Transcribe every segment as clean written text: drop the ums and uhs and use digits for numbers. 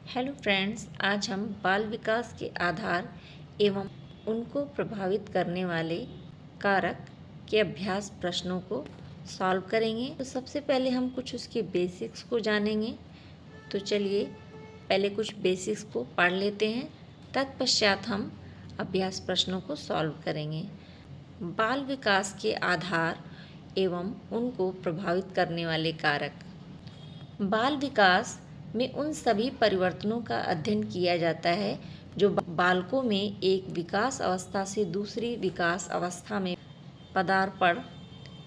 Hello friends, आज हम बाल विकास के आधार एवं उनको प्रभावित करने वाले कारक के अभ्यास प्रश्नों को सॉल्व करेंगे। तो सबसे पहले हम कुछ उसके बेसिक्स को जानेंगे। तो चलिए पहले कुछ बेसिक्स को पढ़ लेते हैं, तत्पश्चात हम अभ्यास प्रश्नों को सॉल्व करेंगे। बाल विकास के आधार एवं उनको प्रभावित करने वाले कारक। बाल विकास में उन सभी परिवर्तनों का अध्ययन किया जाता है जो बालकों में एक विकास अवस्था से दूसरी विकास अवस्था में पदार्पण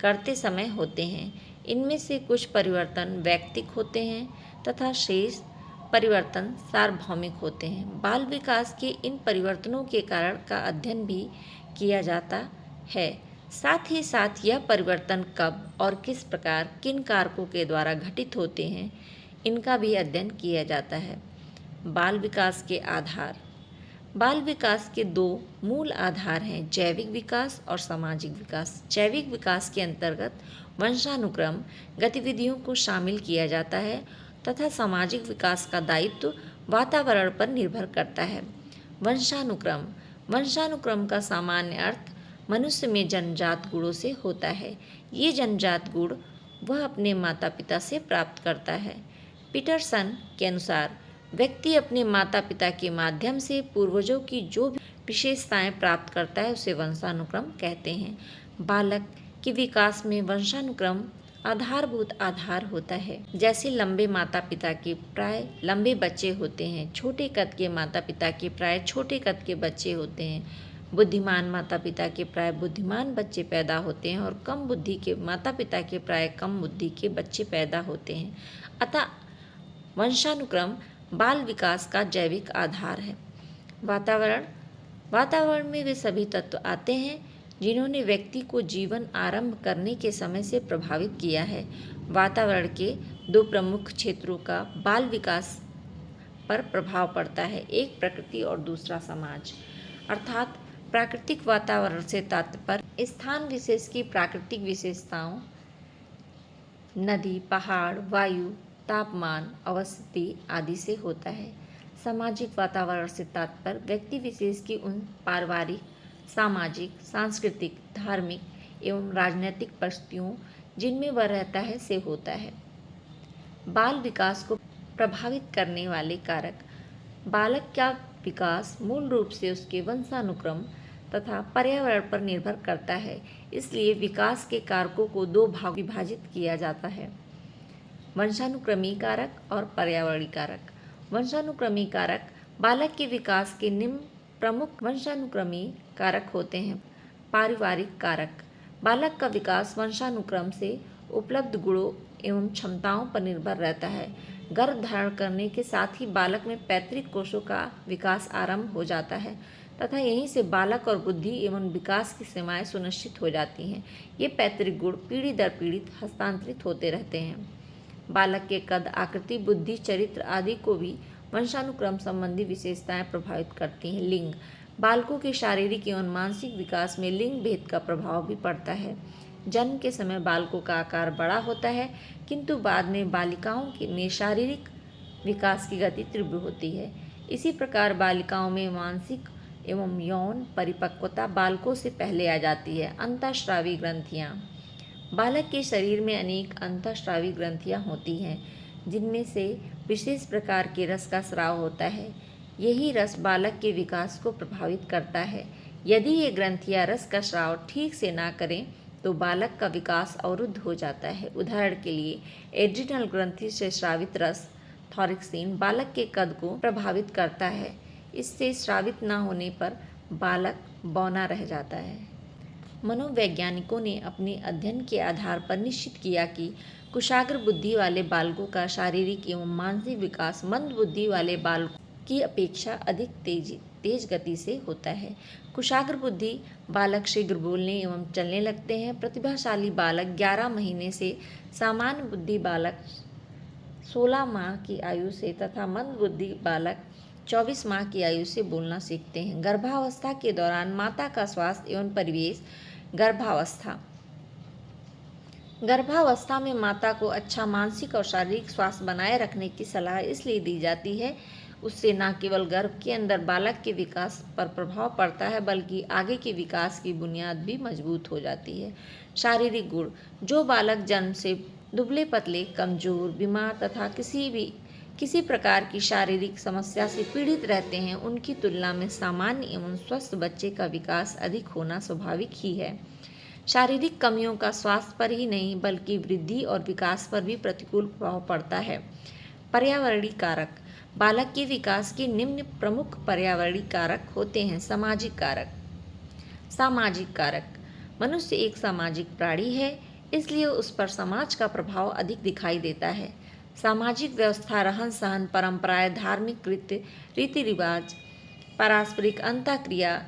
करते समय होते हैं। इनमें से कुछ परिवर्तन वैयक्तिक होते हैं तथा शेष परिवर्तन सार्वभौमिक होते हैं। बाल विकास के इन परिवर्तनों के कारण का अध्ययन भी किया जाता है। साथ ही साथ यह परिवर्तन कब और किस प्रकार किन कारकों के द्वारा घटित होते हैं, इनका भी अध्ययन किया जाता है। बाल विकास के आधार। बाल विकास के दो मूल आधार हैं, जैविक विकास और सामाजिक विकास। जैविक विकास के अंतर्गत वंशानुक्रम गतिविधियों को शामिल किया जाता है तथा सामाजिक विकास का दायित्व वातावरण पर निर्भर करता है। वंशानुक्रम। वंशानुक्रम का सामान्य अर्थ मनुष्य में जन्मजात गुणों से होता है। ये जन्मजात गुण वह अपने माता पिता से प्राप्त करता है। पीटरसन के अनुसार व्यक्ति अपने माता पिता के माध्यम से पूर्वजों की जो भी विशेषताएं प्राप्त करता है उसे वंशानुक्रम कहते हैं। बालक के विकास में वंशानुक्रम आधारभूत आधार होता है। जैसे लंबे माता पिता के प्राय लंबे बच्चे होते हैं, छोटे कद के माता पिता के प्राय छोटे कद के बच्चे होते हैं, बुद्धिमान माता पिता के प्राय बुद्धिमान बच्चे पैदा होते हैं और कम बुद्धि के माता पिता के प्राय कम बुद्धि के बच्चे पैदा होते हैं। अतः वंशानुक्रम बाल विकास का जैविक आधार है। वातावरण। वातावरण में वे सभी तत्व आते हैं जिन्होंने व्यक्ति को जीवन आरंभ करने के समय से प्रभावित किया है। वातावरण के दो प्रमुख क्षेत्रों का बाल विकास पर प्रभाव पड़ता है, एक प्रकृति और दूसरा समाज। अर्थात प्राकृतिक वातावरण से तात्पर्य स्थान विशेष की प्राकृतिक विशेषताओं, नदी, पहाड़, वायु, तापमान, अवस्थिति आदि से होता है। सामाजिक वातावरण से तात्पर्य व्यक्ति विशेष की उन पारिवारिक, सामाजिक, सांस्कृतिक, धार्मिक एवं राजनीतिक परिस्थितियों जिनमें वह रहता है से होता है। बाल विकास को प्रभावित करने वाले कारक। बालक का विकास मूल रूप से उसके वंशानुक्रम तथा पर्यावरण पर निर्भर करता है, इसलिए विकास के कारकों को दो भाग विभाजित किया जाता है, वंशानुक्रमी कारक और पर्यावरणीय कारक। वंशानुक्रमी कारक बालक के विकास के निम्न प्रमुख वंशानुक्रमी कारक होते हैं। पारिवारिक कारक। बालक का विकास वंशानुक्रम से उपलब्ध गुणों एवं क्षमताओं पर निर्भर रहता है। गर्भ धारण करने के साथ ही बालक में पैतृक कोषों का विकास आरंभ हो जाता है तथा यहीं से बालक और बुद्धि एवं विकास की सीमाएं सुनिश्चित हो जाती हैं। ये पैतृक गुण पीढ़ी दर पीढ़ी हस्तांतरित होते रहते हैं। बालक के कद, आकृति, बुद्धि, चरित्र आदि को भी वंशानुक्रम संबंधी विशेषताएं प्रभावित करती हैं। लिंग। बालकों के शारीरिक एवं मानसिक विकास में लिंग भेद का प्रभाव भी पड़ता है। जन्म के समय बालकों का आकार बड़ा होता है, किंतु बाद में बालिकाओं में शारीरिक विकास की गति तीव्र होती है। इसी प्रकार बालिकाओं में मानसिक एवं यौन परिपक्वता बालकों से पहले आ जाती है। अंतःस्रावी ग्रंथियाँ। बालक के शरीर में अनेक अंतःस्रावी ग्रंथियाँ होती हैं, जिनमें से विशेष प्रकार के रस का स्राव होता है। यही रस बालक के विकास को प्रभावित करता है। यदि ये ग्रंथियाँ रस का स्राव ठीक से ना करें तो बालक का विकास अवरुद्ध हो जाता है। उदाहरण के लिए एड्रिनल ग्रंथि से स्रावित रस थॉरिक्सिन बालक के कद को प्रभावित करता है। इससे स्रावित न होने पर बालक बौना रह जाता है। मनोवैज्ञानिकों ने अपने अध्ययन के आधार पर निश्चित किया कि कुशाग्र बुद्धि वाले बालकों का शारीरिक एवं मानसिक विकास मंद बुद्धि वाले बालकों की अपेक्षा अधिक तेज गति से होता है। कुशाग्र बुद्धि बालक शीघ्र बोलने एवं चलने लगते हैं। प्रतिभाशाली बालक 11 महीने से, सामान्य बुद्धि बालक 16 माह की आयु से तथा मंद बुद्धि बालक 24 माह की आयु से बोलना सीखते हैं। गर्भावस्था के दौरान माता का स्वास्थ्य एवं परिवेश। गर्भावस्था। गर्भावस्था में माता को अच्छा मानसिक और शारीरिक स्वास्थ्य बनाए रखने की सलाह इसलिए दी जाती है, उससे न केवल गर्भ के अंदर बालक के विकास पर प्रभाव पड़ता है बल्कि आगे के विकास की बुनियाद भी मजबूत हो जाती है। शारीरिक गुण। जो बालक जन्म से दुबले पतले, कमजोर, बीमार तथा किसी प्रकार की शारीरिक समस्या से पीड़ित रहते हैं, उनकी तुलना में सामान्य एवं स्वस्थ बच्चे का विकास अधिक होना स्वाभाविक ही है। शारीरिक कमियों का स्वास्थ्य पर ही नहीं बल्कि वृद्धि और विकास पर भी प्रतिकूल प्रभाव पड़ता है। पर्यावरणीय कारक। बालक के विकास के निम्न प्रमुख पर्यावरणीय कारक होते हैं। सामाजिक कारक। सामाजिक कारक। मनुष्य एक सामाजिक प्राणी है, इसलिए उस पर समाज का प्रभाव अधिक दिखाई देता है। सामाजिक व्यवस्था, रहन सहन, परंपराएं, धार्मिक रीति रिवाज, पारस्परिक अंतःक्रिया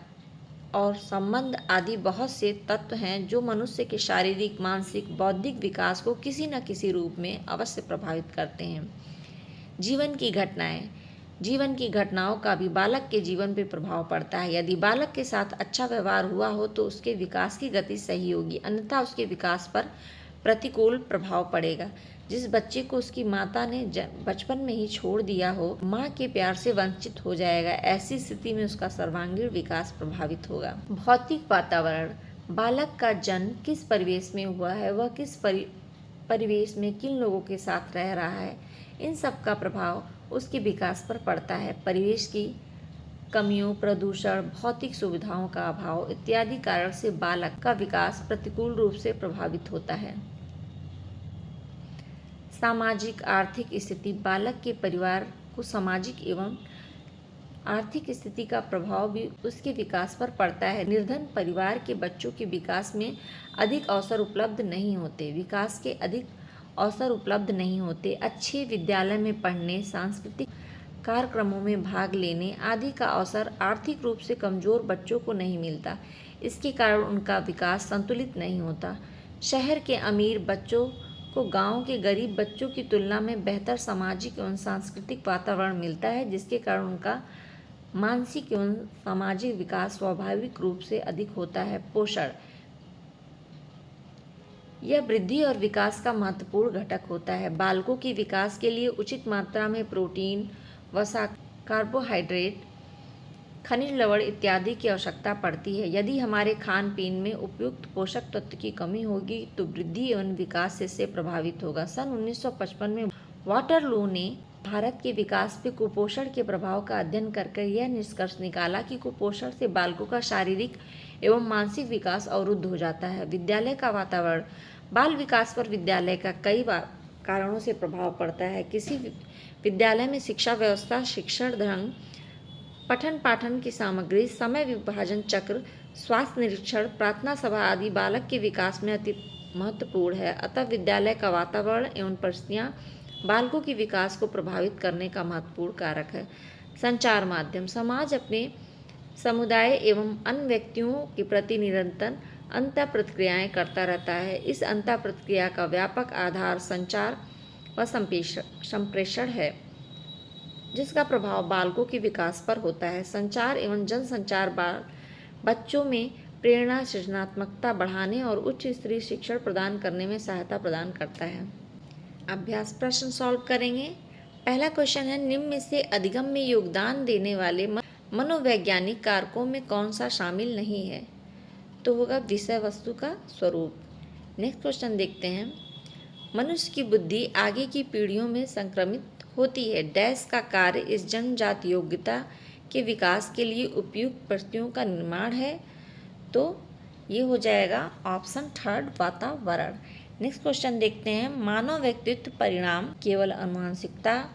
और संबंध आदि बहुत से तत्व हैं जो मनुष्य के शारीरिक, मानसिक, बौद्धिक विकास को किसी न किसी रूप में अवश्य प्रभावित करते हैं। जीवन की घटनाएं। जीवन की घटनाओं का भी बालक के जीवन पर प्रभाव पड़ता है। यदि बालक के साथ अच्छा व्यवहार हुआ हो तो उसके विकास की गति सही होगी, अन्यथा उसके विकास पर प्रतिकूल प्रभाव पड़ेगा। जिस बच्चे को उसकी माता ने बचपन में ही छोड़ दिया हो, माँ के प्यार से वंचित हो जाएगा। ऐसी स्थिति में उसका सर्वांगीण विकास प्रभावित होगा। भौतिक वातावरण। बालक का जन्म किस परिवेश में हुआ है, वह किस परिवेश में किन लोगों के साथ रह रहा है, इन सब का प्रभाव उसके विकास पर पड़ता है। परिवेश की कमियों, प्रदूषण, भौतिक सुविधाओं का अभाव इत्यादि कारण से बालक का विकास प्रतिकूल रूप से प्रभावित होता है। सामाजिक आर्थिक स्थिति। बालक के परिवार को सामाजिक एवं आर्थिक स्थिति का प्रभाव भी उसके विकास पर पड़ता है। निर्धन परिवार के बच्चों के विकास में अधिक अवसर उपलब्ध नहीं होते। अच्छे विद्यालय में पढ़ने, सांस्कृतिक कार्यक्रमों में भाग लेने आदि का अवसर आर्थिक रूप से कमजोर बच्चों को नहीं मिलता। इसके कारण उनका विकास संतुलित नहीं होता। शहर के अमीर बच्चों को गांव के गरीब बच्चों की तुलना में बेहतर सामाजिक एवं सांस्कृतिक वातावरण मिलता है, जिसके कारण उनका मानसिक एवं सामाजिक विकास स्वाभाविक रूप से अधिक होता है। पोषण। यह वृद्धि और विकास का महत्वपूर्ण घटक होता है। बालकों के विकास के लिए उचित मात्रा में प्रोटीन, वसा, कार्बोहाइड्रेट, खनिज लवण इत्यादि की आवश्यकता पड़ती है। यदि हमारे खान पीन में उपयुक्त पोषक तत्व की कमी होगी तो वृद्धि एवं विकास इससे प्रभावित होगा। सन 1955 में वाटरलू ने भारत के विकास पे कुपोषण के प्रभाव का अध्ययन कर यह निष्कर्ष निकाला कि कुपोषण से बालकों का शारीरिक एवं मानसिक विकास अवरुद्ध हो जाता है। विद्यालय का वातावरण। बाल विकास पर विद्यालय का कई कारणों से प्रभाव पड़ता है। किसी विद्यालय में शिक्षा व्यवस्था, शिक्षण ढंग, पठन पाठन की सामग्री, समय विभाजन चक्र, स्वास्थ्य निरीक्षण, प्रार्थना सभा आदि बालक के विकास में अति महत्वपूर्ण है। अतः विद्यालय का वातावरण एवं परिस्थितियाँ बालकों के विकास को प्रभावित करने का महत्वपूर्ण कारक है। संचार माध्यम। समाज अपने समुदाय एवं अन्य व्यक्तियों के प्रति निरंतर अंतः प्रतिक्रियाएं करता रहता है। इस अंतः प्रतिक्रिया का व्यापक आधार संचार व संप्रेषण है, जिसका प्रभाव बालकों के विकास पर होता है। संचार एवं जनसंचार बच्चों में प्रेरणा, सृजनात्मकता बढ़ाने और उच्च स्तरीय शिक्षण प्रदान करने में सहायता प्रदान करता है। अभ्यास प्रश्न सॉल्व करेंगे। पहला क्वेश्चन है, निम्न में से अधिगम में योगदान देने वाले मनोवैज्ञानिक कारकों में कौन सा शामिल नहीं है? तो होगा विषय वस्तु का स्वरूप। नेक्स्ट क्वेश्चन देखते हैं, मनुष्य की बुद्धि आगे की पीढ़ियों में संक्रमित होती है। डैश का कार्य इस जन्मजात योग्यता के विकास के लिए उपयुक्त परिस्थितियों का निर्माण है। तो ये हो जाएगा ऑप्शन थर्ड, वातावरण। नेक्स्ट क्वेश्चन देखते हैं, मानव व्यक्तित्व परिणाम केवल आनुवंशिकता,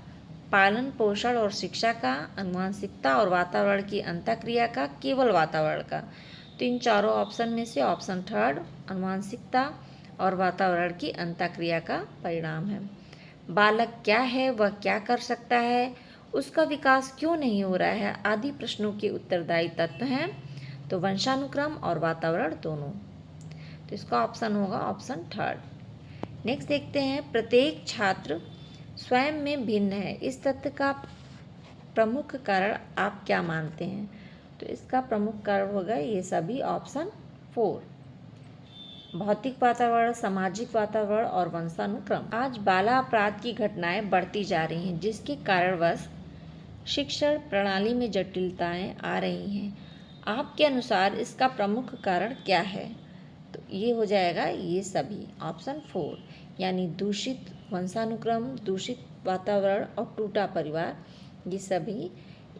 पालन पोषण और शिक्षा का, आनुवंशिकता और वातावरण की अंतःक्रिया का, केवल वातावरण का? तो इन चारों ऑप्शन में से ऑप्शन थर्ड, आनुवंशिकता और वातावरण की अंतःक्रिया का परिणाम है। बालक क्या है, वह क्या कर सकता है, उसका विकास क्यों नहीं हो रहा है आदि प्रश्नों के उत्तरदायी तत्व हैं तो वंशानुक्रम और वातावरण दोनों। तो इसका ऑप्शन होगा ऑप्शन थर्ड। नेक्स्ट देखते हैं, प्रत्येक छात्र स्वयं में भिन्न है, इस तथ्य का प्रमुख कारण आप क्या मानते हैं? तो इसका प्रमुख कारण होगा ये सभी ऑप्शन 4। भौतिक वातावरण, सामाजिक वातावरण और वंशानुक्रम। आज बाला अपराध की घटनाएं बढ़ती जा रही हैं, जिसके कारणवश शिक्षण प्रणाली में जटिलताएं आ रही हैं। आपके अनुसार इसका प्रमुख कारण क्या है? तो ये हो जाएगा ये सभी, ऑप्शन 4, यानी दूषित वंशानुक्रम, दूषित वातावरण और टूटा परिवार, ये सभी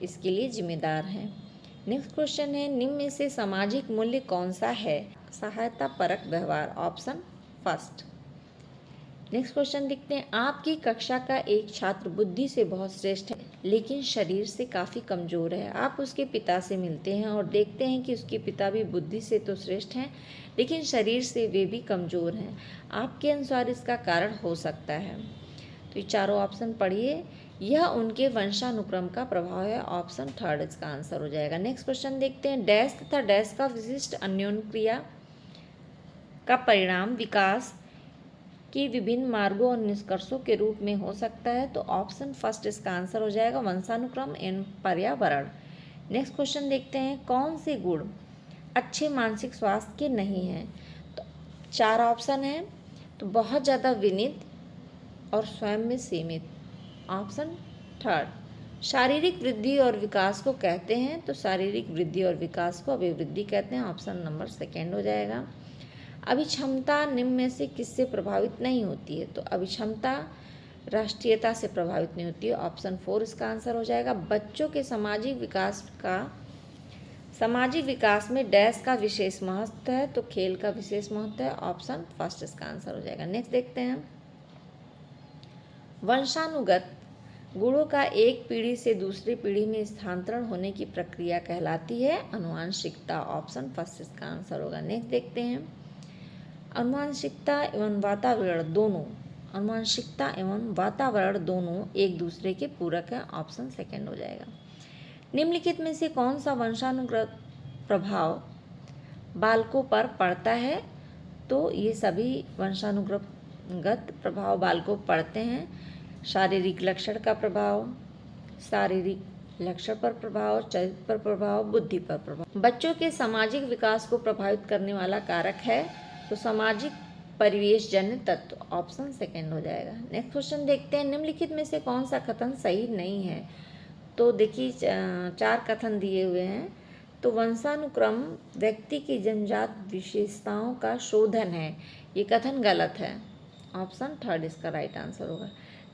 इसके लिए जिम्मेदार हैं। नेक्स्ट क्वेश्चन है, निम्न में से सामाजिक मूल्य कौन सा है? सहायता परक व्यवहार, ऑप्शन फर्स्ट। नेक्स्ट क्वेश्चन देखते हैं, आपकी कक्षा का एक छात्र बुद्धि से बहुत श्रेष्ठ है लेकिन शरीर से काफ़ी कमज़ोर है। आप उसके पिता से मिलते हैं और देखते हैं कि उसके पिता भी बुद्धि से तो श्रेष्ठ हैं लेकिन शरीर से वे भी कमज़ोर हैं। आपके अनुसार इसका कारण हो सकता है? तो ये चारों ऑप्शन पढ़िए। यह उनके वंशानुक्रम का प्रभाव है, ऑप्शन थर्ड इसका आंसर हो जाएगा। नेक्स्ट क्वेश्चन देखते हैं, डैश तथा डैश का विशिष्ट अन्योन्य क्रिया का परिणाम विकास की विभिन्न मार्गों और निष्कर्षों के रूप में हो सकता है। तो ऑप्शन फर्स्ट इसका आंसर हो जाएगा, वंशानुक्रम एवं पर्यावरण। नेक्स्ट क्वेश्चन देखते हैं, कौन से गुण अच्छे मानसिक स्वास्थ्य के नहीं हैं? तो चार ऑप्शन हैं, तो बहुत ज़्यादा विनीत और स्वयं में सीमित, ऑप्शन थर्ड। शारीरिक वृद्धि और विकास को कहते हैं, तो शारीरिक वृद्धि और विकास को अभिवृद्धि कहते हैं, ऑप्शन नंबर सेकेंड हो जाएगा। अभिक्षमता निम्न में से किससे प्रभावित नहीं होती है? तो अभिक्षमता राष्ट्रीयता से प्रभावित नहीं होती है, ऑप्शन 4 इसका आंसर हो जाएगा। बच्चों के सामाजिक विकास में डैश का विशेष महत्व है, तो खेल का विशेष महत्व है, ऑप्शन फर्स्ट इसका आंसर हो जाएगा। नेक्स्ट देखते हैं, वंशानुगत गुणों का एक पीढ़ी से दूसरी पीढ़ी में स्थानांतरण होने की प्रक्रिया कहलाती है आनुवंशिकता, ऑप्शन फर्स्ट इसका आंसर होगा। नेक्स्ट देखते हैं, आनुवंशिकता एवं वातावरण दोनों एक दूसरे के पूरक हैं, ऑप्शन सेकेंड हो जाएगा। निम्नलिखित में से कौन सा वंशानुगत प्रभाव बालकों पर पड़ता है? तो ये सभी वंशानुगत प्रभाव बालकों पर पड़ते हैं। शारीरिक लक्षण का प्रभाव, शारीरिक लक्षण पर प्रभाव, चरित्र पर प्रभाव, बुद्धि पर प्रभाव। बच्चों के सामाजिक विकास को प्रभावित करने वाला कारक है, तो सामाजिक परिवेश जन्य तत्व, ऑप्शन सेकेंड हो जाएगा। नेक्स्ट क्वेश्चन देखते हैं, निम्नलिखित में से कौन सा कथन सही नहीं है? तो देखिए चार कथन दिए हुए हैं। तो वंशानुक्रम व्यक्ति की जन्मजात विशेषताओं का शोधन है, ये कथन गलत है, ऑप्शन थर्ड इसका राइट आंसर होगा।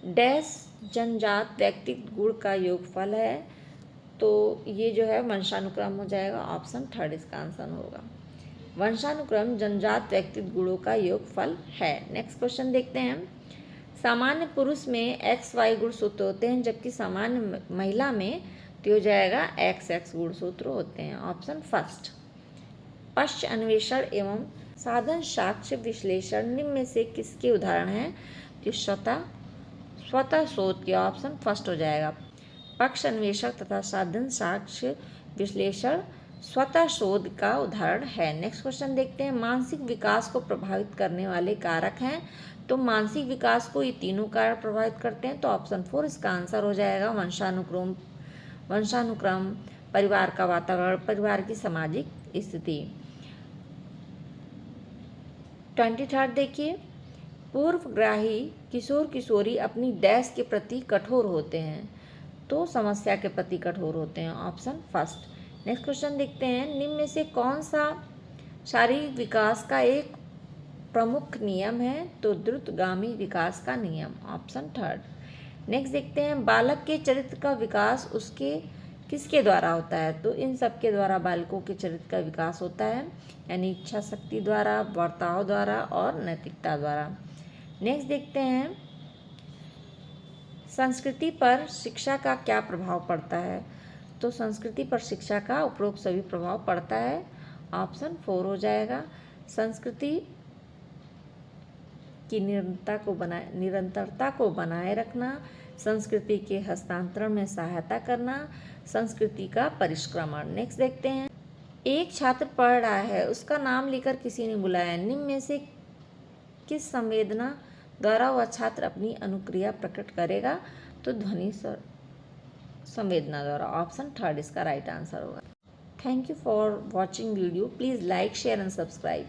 डैश जन्मजात व्यक्तिगत गुण का योगफल है, तो ये जो है वंशानुक्रम हो जाएगा, ऑप्शन थर्ड इसका आंसर होगा। वंशानुक्रम जन्मजात व्यक्तिगत गुणों का योगफल है। नेक्स्ट क्वेश्चन देखते हैं, सामान्य पुरुष में XY गुणसूत्र होते हैं जबकि सामान्य महिला में तो हो जाएगा XX गुणसूत्र होते हैं, ऑप्शन फर्स्ट। पश्च अन्वेषण एवं साधन साक्ष्य विश्लेषण निम्न में से किसके उदाहरण हैं? तो स्वतः शोध के, ऑप्शन फर्स्ट हो जाएगा। पक्ष अन्वेषण तथा साधन साक्ष्य विश्लेषण स्वतः शोध का उदाहरण है। नेक्स्ट क्वेश्चन देखते हैं, मानसिक विकास को प्रभावित करने वाले कारक हैं, तो मानसिक विकास को ये तीनों कारक प्रभावित करते हैं, तो ऑप्शन 4 इसका आंसर हो जाएगा। वंशानुक्रम, परिवार का वातावरण, परिवार की सामाजिक स्थिति। 23 देखिए, पूर्वग्राही किशोर किशोरी अपनी डैश के प्रति कठोर होते हैं, तो समस्या के प्रति कठोर होते हैं, ऑप्शन फर्स्ट। नेक्स्ट क्वेश्चन देखते हैं, निम्न में से कौन सा शारीरिक विकास का एक प्रमुख नियम है? तो द्रुतगामी विकास का नियम, ऑप्शन थर्ड। नेक्स्ट देखते हैं, बालक के चरित्र का विकास उसके किसके द्वारा होता है? तो इन सब के द्वारा बालकों के चरित्र का विकास होता है, यानी इच्छा शक्ति द्वारा, वर्ताव द्वारा और नैतिकता द्वारा। नेक्स्ट देखते हैं, संस्कृति पर शिक्षा का क्या प्रभाव पड़ता है? तो संस्कृति पर शिक्षा का उपरोक्त सभी प्रभाव पड़ता है, ऑप्शन 4 हो जाएगा। संस्कृति की निरंतरता को बनाए रखना, संस्कृति के हस्तांतरण में सहायता करना, संस्कृति का परिष्क्रमण। नेक्स्ट देखते हैं, एक छात्र पढ़ रहा है, उसका नाम लेकर किसी ने बुलाया, निम्न में से किस संवेदना द्वारा वह छात्र अपनी अनुक्रिया प्रकट करेगा? तो ध्वनि संवेदना द्वारा, ऑप्शन थर्ड इसका राइट आंसर होगा। Thank you for watching video, please like share and subscribe.